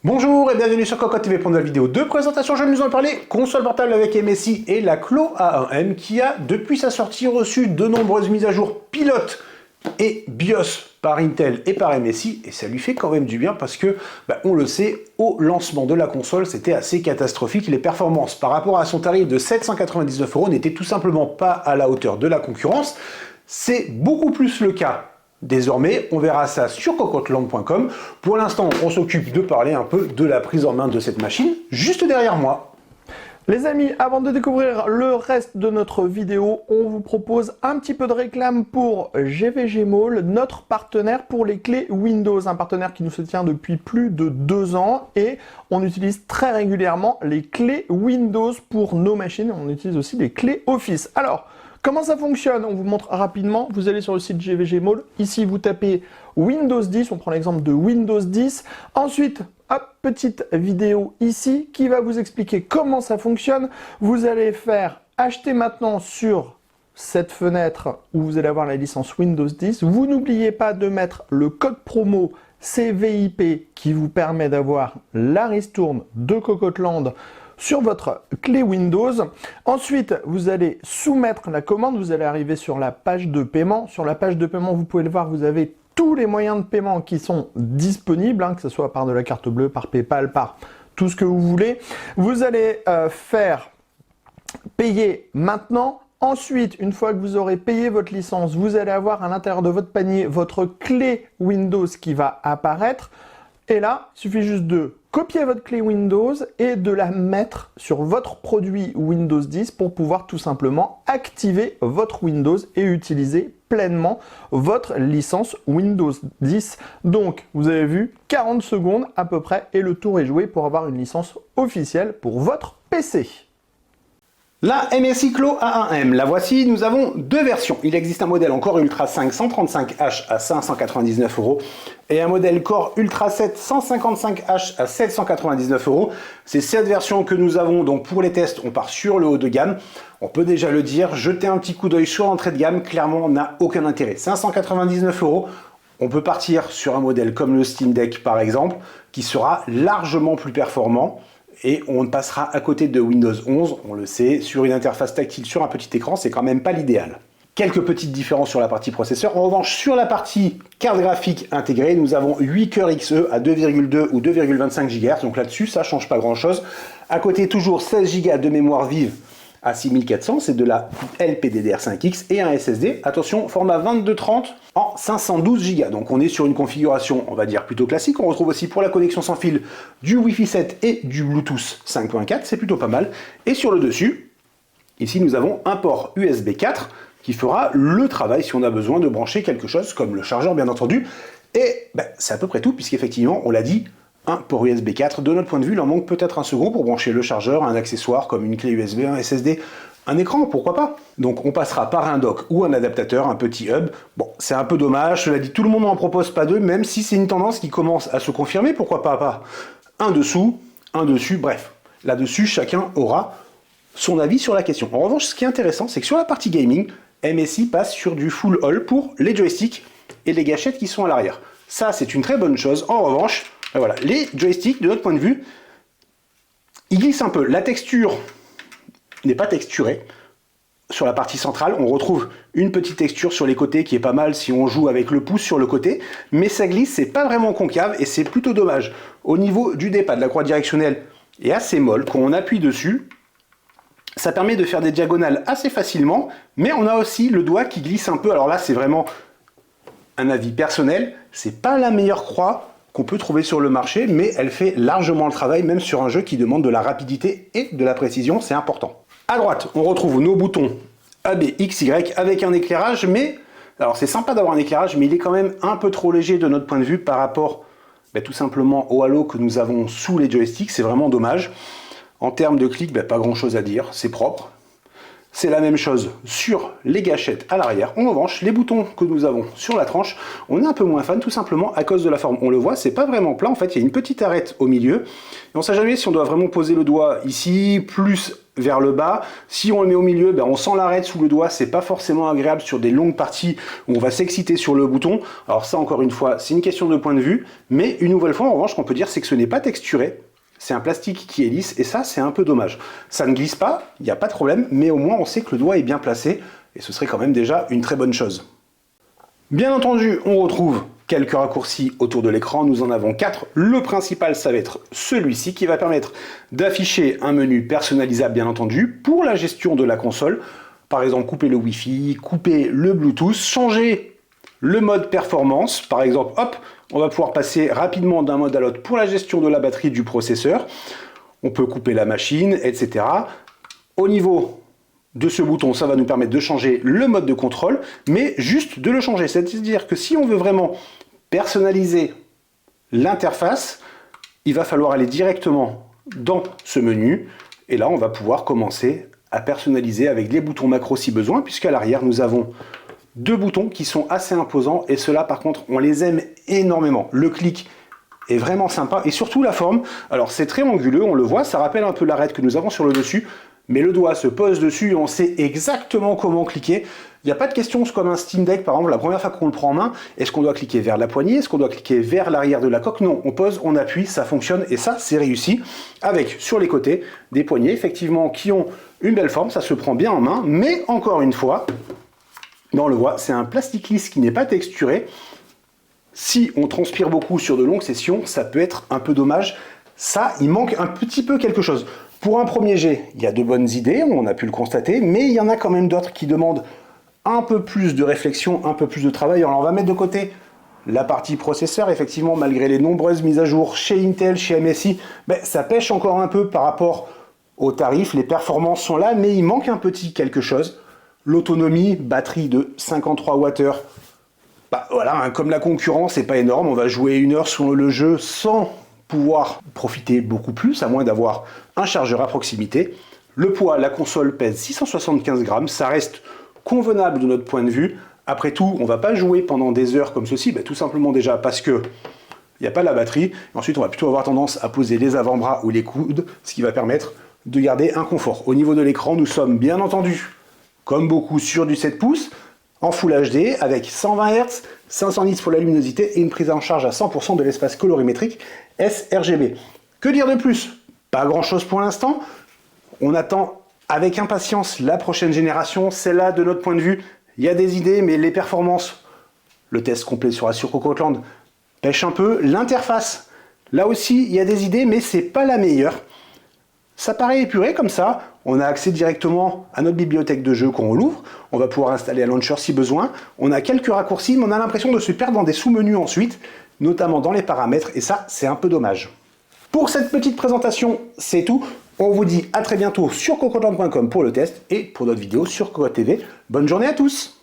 Bonjour et bienvenue sur Cocotte TV pour une nouvelle vidéo de présentation. Je vais nous en parler console portable avec MSI et la Klo A1M qui a depuis sa sortie reçu de nombreuses mises à jour pilote et BIOS par Intel et par MSI, et ça lui fait quand même du bien parce que, on le sait, au lancement de la console, c'était assez catastrophique. Les performances par rapport à son tarif de 799 € n'étaient tout simplement pas à la hauteur de la concurrence. C'est beaucoup plus le cas désormais, on verra ça sur cocotteland.com. Pour l'instant, on s'occupe de parler un peu de la prise en main de cette machine, juste derrière moi. Les amis, avant de découvrir le reste de notre vidéo, on vous propose un petit peu de réclame pour GVG Mall, notre partenaire pour les clés Windows, un partenaire qui nous soutient depuis plus de 2 ans et on utilise très régulièrement les clés Windows pour nos machines. On utilise aussi les clés Office. Alors, comment ça fonctionne? On vous montre rapidement. Vous allez sur le site GVG Mall. Ici, vous tapez Windows 10. On prend l'exemple de Windows 10. Ensuite, hop, petite vidéo ici qui va vous expliquer comment ça fonctionne. Vous allez faire acheter maintenant sur cette fenêtre où vous allez avoir la licence Windows 10. Vous n'oubliez pas de mettre le code promo CVIP qui vous permet d'avoir la ristourne de Cocotteland sur votre clé Windows. Ensuite, vous allez soumettre la commande. Vous allez arriver sur la page de paiement. Sur la page de paiement, vous pouvez le voir, vous avez tous les moyens de paiement qui sont disponibles, que ce soit par de la carte bleue, par PayPal, par tout ce que vous voulez. Vous allez faire payer maintenant. Ensuite, une fois que vous aurez payé votre licence, vous allez avoir à l'intérieur de votre panier votre clé Windows qui va apparaître. Et là, il suffit juste de copier votre clé Windows et de la mettre sur votre produit Windows 10 pour pouvoir tout simplement activer votre Windows et utiliser pleinement votre licence Windows 10. Donc, vous avez vu, 40 secondes à peu près et le tour est joué pour avoir une licence officielle pour votre PC. La MSI Klo A1M, la voici. Nous avons deux versions. Il existe un modèle en Core Ultra 5 135H à 599 € et un modèle Core Ultra 7 155H à 799 €. C'est cette version que nous avons. Donc pour les tests, on part sur le haut de gamme. On peut déjà le dire, jeter un petit coup d'œil sur l'entrée de gamme, clairement, n'a aucun intérêt. 599 €. On peut partir sur un modèle comme le Steam Deck par exemple, qui sera largement plus performant. Et on passera à côté de Windows 11, on le sait, sur une interface tactile sur un petit écran, c'est quand même pas l'idéal. Quelques petites différences sur la partie processeur. En revanche, sur la partie carte graphique intégrée, nous avons 8 cœurs XE à 2,2 ou 2,25 GHz. Donc là-dessus, ça change pas grand-chose. À côté, toujours 16 Go de mémoire vive à 6400, c'est de la LPDDR5X et un SSD. Attention, format 2230 en 512 Go. Donc on est sur une configuration, on va dire, plutôt classique. On retrouve aussi pour la connexion sans fil du Wi-Fi 7 et du Bluetooth 5.4, c'est plutôt pas mal. Et sur le dessus, ici nous avons un port USB 4 qui fera le travail si on a besoin de brancher quelque chose, comme le chargeur bien entendu. Et c'est à peu près tout, puisqu'effectivement, on l'a dit, un port USB 4, de notre point de vue, il en manque peut-être un second pour brancher le chargeur, un accessoire comme une clé USB, un SSD, un écran, pourquoi pas. Donc on passera par un dock ou un adaptateur, un petit hub. Bon, c'est un peu dommage, cela dit, tout le monde n'en propose pas deux, même si c'est une tendance qui commence à se confirmer, pourquoi pas un dessous, un dessus, bref. Là-dessus, chacun aura son avis sur la question. En revanche, ce qui est intéressant, c'est que sur la partie gaming, MSI passe sur du full all pour les joysticks et les gâchettes qui sont à l'arrière. Ça, c'est une très bonne chose. En revanche, voilà, les joysticks, de notre point de vue, ils glissent un peu. La texture n'est pas texturée. Sur la partie centrale, on retrouve une petite texture sur les côtés qui est pas mal si on joue avec le pouce sur le côté, mais ça glisse, c'est pas vraiment concave et c'est plutôt dommage. Au niveau du D-pad, la croix directionnelle est assez molle. Quand on appuie dessus, ça permet de faire des diagonales assez facilement, mais on a aussi le doigt qui glisse un peu. Alors là, c'est vraiment un avis personnel. C'est pas la meilleure croix qu'on peut trouver sur le marché, mais elle fait largement le travail, même sur un jeu qui demande de la rapidité et de la précision, c'est important. À droite, on retrouve nos boutons A, B, X, Y avec un éclairage, mais alors c'est sympa d'avoir un éclairage, mais il est quand même un peu trop léger de notre point de vue par rapport tout simplement au halo que nous avons sous les joysticks, c'est vraiment dommage. En termes de clic, pas grand chose à dire, c'est propre. C'est la même chose sur les gâchettes à l'arrière. En revanche, les boutons que nous avons sur la tranche, on est un peu moins fan tout simplement à cause de la forme. On le voit, c'est pas vraiment plat, en fait, il y a une petite arête au milieu. Et on ne sait jamais si on doit vraiment poser le doigt ici, plus vers le bas. Si on le met au milieu, on sent l'arête sous le doigt, c'est pas forcément agréable sur des longues parties où on va s'exciter sur le bouton. Alors ça, encore une fois, c'est une question de point de vue. Mais une nouvelle fois, en revanche, ce qu'on peut dire, c'est que ce n'est pas texturé. C'est un plastique qui est lisse et ça, c'est un peu dommage. Ça ne glisse pas, il n'y a pas de problème, mais au moins on sait que le doigt est bien placé et ce serait quand même déjà une très bonne chose. Bien entendu, on retrouve quelques raccourcis autour de l'écran. Nous en avons 4. Le principal, ça va être celui-ci qui va permettre d'afficher un menu personnalisable, bien entendu, pour la gestion de la console. Par exemple, couper le Wi-Fi, couper le Bluetooth, changer le mode performance. Par exemple, hop, on va pouvoir passer rapidement d'un mode à l'autre pour la gestion de la batterie du processeur. On peut couper la machine, etc. Au niveau de ce bouton, ça va nous permettre de changer le mode de contrôle, mais juste de le changer. C'est-à-dire que si on veut vraiment personnaliser l'interface, il va falloir aller directement dans ce menu. Et là, on va pouvoir commencer à personnaliser avec les boutons macro si besoin, puisqu'à l'arrière, nous avons 2 boutons qui sont assez imposants et ceux-là par contre on les aime énormément. Le clic est vraiment sympa et surtout la forme. Alors c'est très anguleux, on le voit, ça rappelle un peu l'arête que nous avons sur le dessus, mais le doigt se pose dessus et on sait exactement comment cliquer. Il n'y a pas de question, c'est comme un Steam Deck par exemple, la première fois qu'on le prend en main, est-ce qu'on doit cliquer vers la poignée, est-ce qu'on doit cliquer vers l'arrière de la coque? Non, on pose, on appuie, ça fonctionne et ça c'est réussi. Avec sur les côtés des poignées effectivement qui ont une belle forme, ça se prend bien en main, mais encore une fois, on le voit, c'est un plastique lisse qui n'est pas texturé. Si on transpire beaucoup sur de longues sessions, ça peut être un peu dommage. Ça, il manque un petit peu quelque chose. Pour un premier jet, il y a de bonnes idées, on a pu le constater, mais il y en a quand même d'autres qui demandent un peu plus de réflexion, un peu plus de travail. Alors on va mettre de côté la partie processeur. Effectivement, malgré les nombreuses mises à jour chez Intel, chez MSI, ça pêche encore un peu par rapport aux tarifs. Les performances sont là, mais il manque un petit quelque chose. L'autonomie, batterie de 53 Wh, voilà, comme la concurrence, c'est pas énorme, on va jouer 1 heure sur le jeu sans pouvoir profiter beaucoup plus, à moins d'avoir un chargeur à proximité. Le poids, la console pèse 675 grammes, ça reste convenable de notre point de vue. Après tout, on va pas jouer pendant des heures comme ceci, tout simplement déjà parce que il n'y a pas la batterie. Ensuite, on va plutôt avoir tendance à poser les avant-bras ou les coudes, ce qui va permettre de garder un confort. Au niveau de l'écran, nous sommes bien entendu comme beaucoup sur du 7 pouces, en Full HD, avec 120 Hz, 500 nits pour la luminosité et une prise en charge à 100% de l'espace colorimétrique sRGB. Que dire de plus? Pas grand chose pour l'instant. On attend avec impatience la prochaine génération. Celle-là, de notre point de vue, il y a des idées, mais les performances, le test complet sera sur Cocoatland, pêche un peu. L'interface, là aussi, il y a des idées, mais c'est pas la meilleure. Ça paraît épuré comme ça, on a accès directement à notre bibliothèque de jeux quand on l'ouvre, on va pouvoir installer un launcher si besoin, on a quelques raccourcis, mais on a l'impression de se perdre dans des sous-menus ensuite, notamment dans les paramètres, et ça, c'est un peu dommage. Pour cette petite présentation, c'est tout. On vous dit à très bientôt sur cocoatland.com pour le test, et pour d'autres vidéos sur Cocoa TV. Bonne journée à tous!